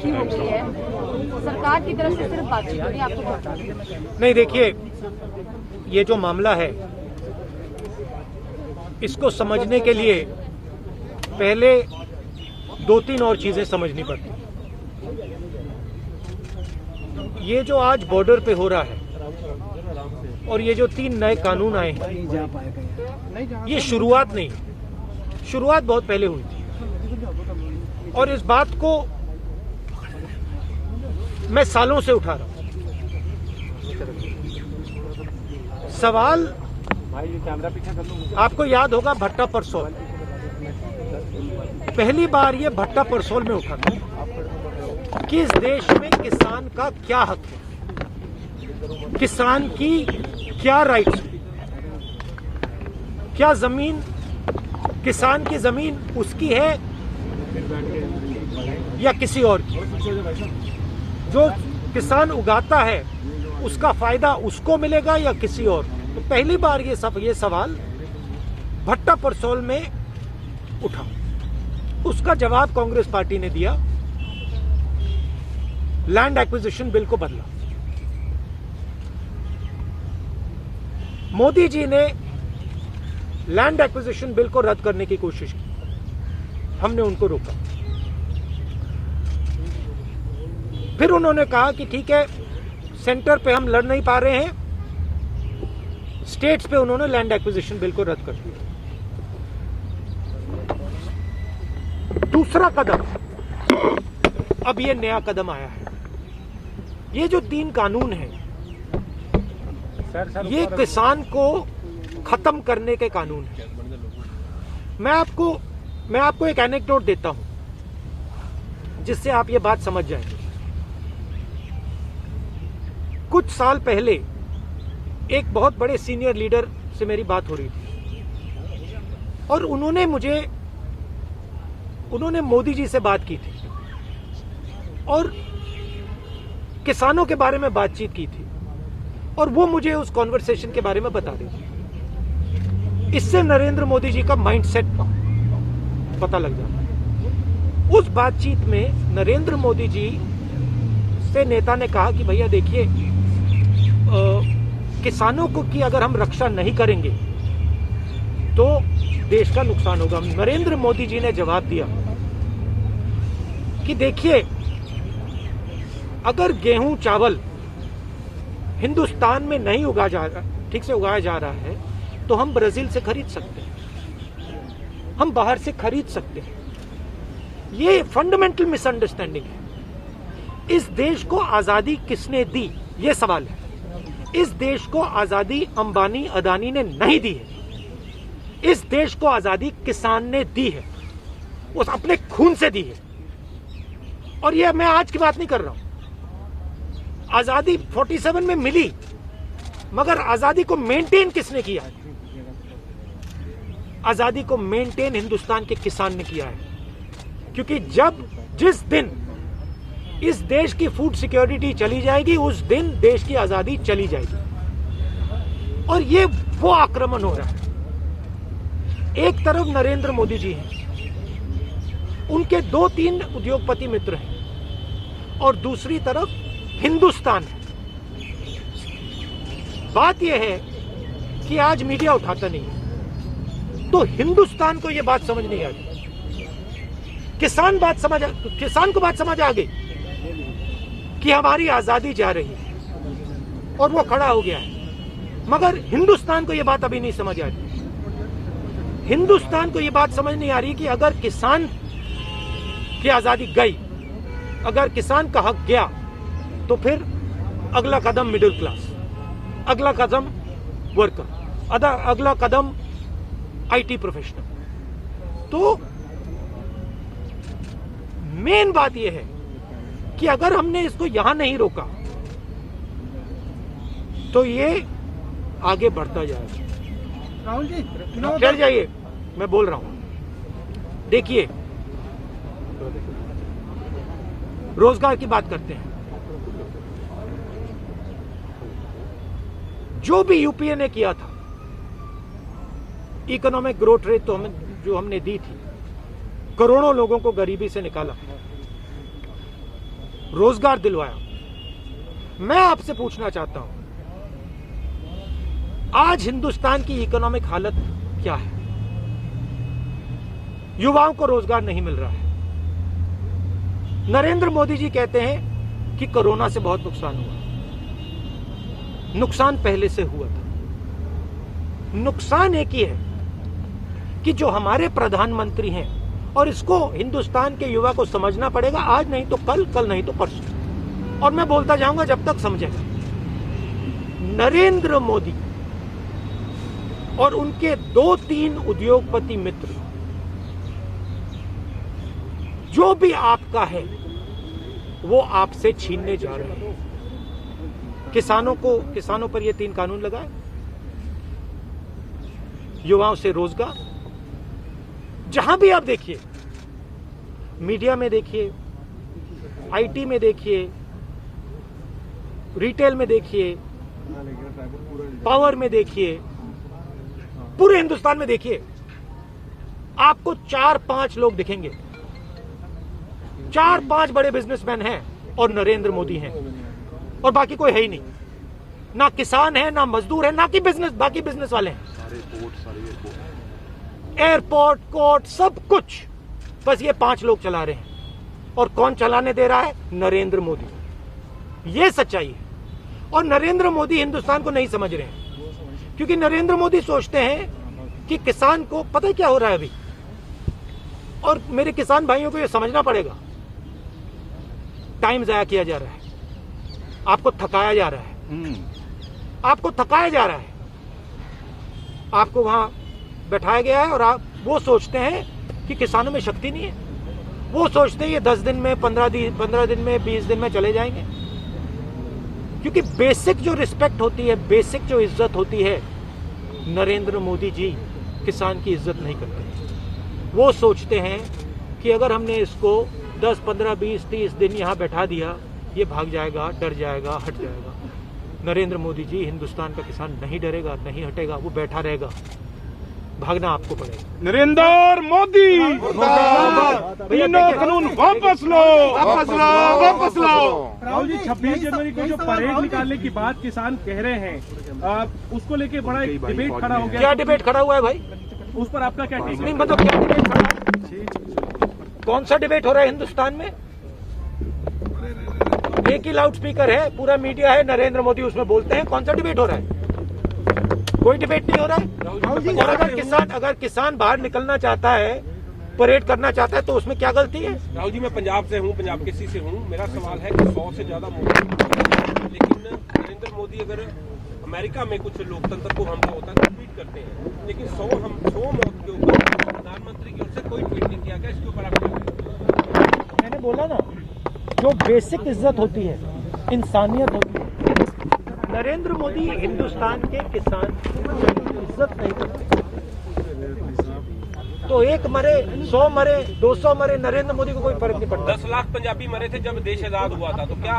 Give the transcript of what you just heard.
तेजी हो गई है, सरकार की तरफ से सिर्फ बातचीत हो रही है, आपको क्या लगता है? नहीं, देखिए, ये जो मामला है इसको समझने के लिए पहले 2-3 और चीजें समझनी पड़ती। ये जो आज बॉर्डर पे हो रहा है और ये जो 3 नए कानून आए हैं, ये शुरुआत नहीं, शुरुआत बहुत पहले हुई थी और इस बात को मैं सालों से उठा रहा हूं। सवाल आपको याद होगा भट्टा परसोल, पहली बार ये भट्टा परसोल में उठा था कि इस देश में किसान का क्या हक है, किसान की क्या राइट्स है, क्या जमीन, किसान की जमीन उसकी है या किसी और की, जो किसान उगाता है उसका फायदा उसको मिलेगा या किसी और। तो पहली बार ये सवाल भट्टा परसोल में उठा। उसका जवाब कांग्रेस पार्टी ने दिया, लैंड एक्विजिशन बिल को बदला। मोदी जी ने लैंड एक्विजिशन बिल को रद्द करने की कोशिश की, हमने उनको रोका। फिर उन्होंने कहा कि ठीक है, सेंटर पे हम लड़ नहीं पा रहे हैं, स्टेट्स पे उन्होंने लैंड एक्विजिशन बिल को रद्द कर दिया। दूसरा कदम, अब ये नया कदम आया है, ये जो 3 कानून हैं, ये किसान को खत्म करने के कानून हैं। मैं आपको एक एनेक्डोट देता हूं जिससे आप ये बात समझ जाएंगे। कुछ साल पहले एक बहुत बड़े सीनियर लीडर से मेरी बात हो रही थी और उन्होंने मोदी जी से बात की थी और किसानों के बारे में बातचीत की थी और वो मुझे उस कॉन्वर्सेशन के बारे में बता रही थी। इससे नरेंद्र मोदी जी का माइंडसेट पता लग जाता है। उस बातचीत में नरेंद्र मोदी जी से नेता ने कहा कि भैया देखिए, किसानों को की अगर हम रक्षा नहीं करेंगे तो देश का नुकसान होगा। नरेंद्र मोदी जी ने जवाब दिया कि देखिए, अगर गेहूं चावल हिंदुस्तान में नहीं ठीक से उगाया जा रहा है तो हम ब्राजील से खरीद सकते हैं, हम बाहर से खरीद सकते हैं। ये फंडामेंटल मिसअंडरस्टैंडिंग है। इस देश को आजादी किसने दी, ये सवाल है। इस देश को आजादी अंबानी अदानी ने नहीं दी है, इस देश को आजादी किसान ने दी है, उस अपने खून से दी है। और ये मैं आज की बात नहीं कर रहा हूं। आजादी 47 में मिली, मगर आजादी को मेंटेन किसने किया है? आजादी को मेंटेन हिंदुस्तान के किसान ने किया है, क्योंकि जिस दिन इस देश की फूड सिक्योरिटी चली जाएगी, उस दिन देश की आजादी चली जाएगी। और ये वो आक्रमण हो रहा है। एक तरफ नरेंद्र मोदी जी हैं, उनके 2-3 उद्योगपति मित्र हैं, और दूसरी तरफ हिंदुस्तान है। बात यह है कि आज मीडिया उठाता नहीं है, तो हिंदुस्तान को यह बात समझ नहीं आ रही। किसान को बात समझ आ गई कि हमारी आजादी जा रही है और वो खड़ा हो गया है, मगर हिंदुस्तान को यह बात अभी नहीं समझ आ रही। हिंदुस्तान को यह बात समझ नहीं आ रही कि अगर किसान की आजादी गई, अगर किसान का हक गया, तो फिर अगला कदम मिडिल क्लास, अगला कदम वर्कर, अगला कदम आईटी प्रोफेशनल। तो मेन बात यह है कि अगर हमने इसको यहां नहीं रोका तो ये आगे बढ़ता जाएगा। राहुल जी, चल जाइए, मैं बोल रहा हूं। देखिए, रोजगार की बात करते हैं। जो भी यूपीए ने किया था, इकोनॉमिक ग्रोथ रेट तो जो हमने दी थी, करोड़ों लोगों को गरीबी से निकाला। रोजगार दिलवाया। मैं आपसे पूछना चाहता हूं, आज हिंदुस्तान की इकोनॉमिक हालत क्या है? युवाओं को रोजगार नहीं मिल रहा है। नरेंद्र मोदी जी कहते हैं कि कोरोना से बहुत नुकसान हुआ। नुकसान पहले से हुआ था। नुकसान एक ही है कि जो हमारे प्रधानमंत्री हैं, और इसको हिंदुस्तान के युवा को समझना पड़ेगा, आज नहीं तो कल, कल नहीं तो परसों, और मैं बोलता जाऊंगा जब तक समझेगा। नरेंद्र मोदी और उनके 2-3 उद्योगपति मित्र, जो भी आपका है वो आपसे छीनने जा रहे हैं। किसानों पर ये 3 कानून लगाए, युवाओं से रोजगार। जहां भी आप देखिए, मीडिया में देखिए, आईटी में देखिए, रिटेल में देखिए, पावर में देखिए, पूरे हिंदुस्तान में देखिए, आपको 4-5 लोग दिखेंगे, 4-5 बड़े बिजनेसमैन हैं और नरेंद्र मोदी हैं, और बाकी कोई है ही नहीं। ना किसान है, ना मजदूर है, ना कि बाकी बिजनेस वाले हैं। एयरपोर्ट, कोर्ट, सब कुछ बस ये 5 लोग चला रहे हैं। और कौन चलाने दे रहा है? नरेंद्र मोदी। ये सच्चाई है। और नरेंद्र मोदी हिंदुस्तान को नहीं समझ रहे हैं, क्योंकि नरेंद्र मोदी सोचते हैं कि किसान को पता है क्या हो रहा है अभी, और मेरे किसान भाइयों को ये समझना पड़ेगा, टाइम जाया किया जा रहा है, आपको थकाया जा रहा है, आपको थकाया जा रहा है, आपको वहां बैठाया गया है, और आप वो सोचते हैं कि किसानों में शक्ति नहीं है। वो सोचते हैं ये 10 दिन में, 15 दिन में, 20 दिन में चले जाएंगे। क्योंकि बेसिक जो रिस्पेक्ट होती है, बेसिक जो इज्जत होती है, नरेंद्र मोदी जी किसान की इज्जत नहीं करते। वो सोचते हैं कि अगर हमने इसको 10, 15, 20, 30 दिन यहाँ बैठा दिया, ये भाग जाएगा, डर जाएगा, हट जाएगा। नरेंद्र मोदी जी, हिंदुस्तान का किसान नहीं डरेगा, नहीं हटेगा, वो बैठा रहेगा। भागना आपको पड़ेगा। नरेंद्र मोदी तीनों कानून वापस लो, वापस लो, वापस लो। राहुल जी, 26 जनवरी को जो परेड निकालने की बात किसान कह रहे हैं, उसको लेके बड़ा एक डिबेट खड़ा हो गया। क्या डिबेट खड़ा हुआ है भाई? उस पर आपका क्या टेक? नहीं, मतलब क्या डिबेट खड़ा है? कौन सा डिबेट हो रहा है हिंदुस्तान में? एक ही लाउड स्पीकर है, पूरा मीडिया है, नरेंद्र मोदी उसमें बोलते हैं। कौन सा डिबेट हो रहा है? कोई डिबेट नहीं हो रहा है। और अगर किसान बाहर निकलना चाहता है, परेड करना चाहता है, तो उसमें क्या गलती है? राहुल जी, मैं पंजाब से हूँ, पंजाब किसी से हूँ। मेरा सवाल है कि 100 से ज्यादा मोदी, लेकिन नरेंद्र मोदी अगर अमेरिका में कुछ लोकतंत्र को हमला होता है तो ट्वीट करते हैं, लेकिन 100 मौत के ऊपर प्रधानमंत्री की ओर से कोई ट्वीट नहीं किया गया। इसके ऊपर आप क्या कहेंगे? मैंने बोला ना, जो बेसिक इज्जत होती है, इंसानियत होती है, नरेंद्र मोदी हिंदुस्तान के किसान की इज्जत नहीं करते। तो 1 मरे, 100 मरे, 200 मरे, नरेंद्र मोदी को कोई फर्क नहीं पड़ता। 10 लाख पंजाबी मरे थे जब देश आजाद हुआ था, तो क्या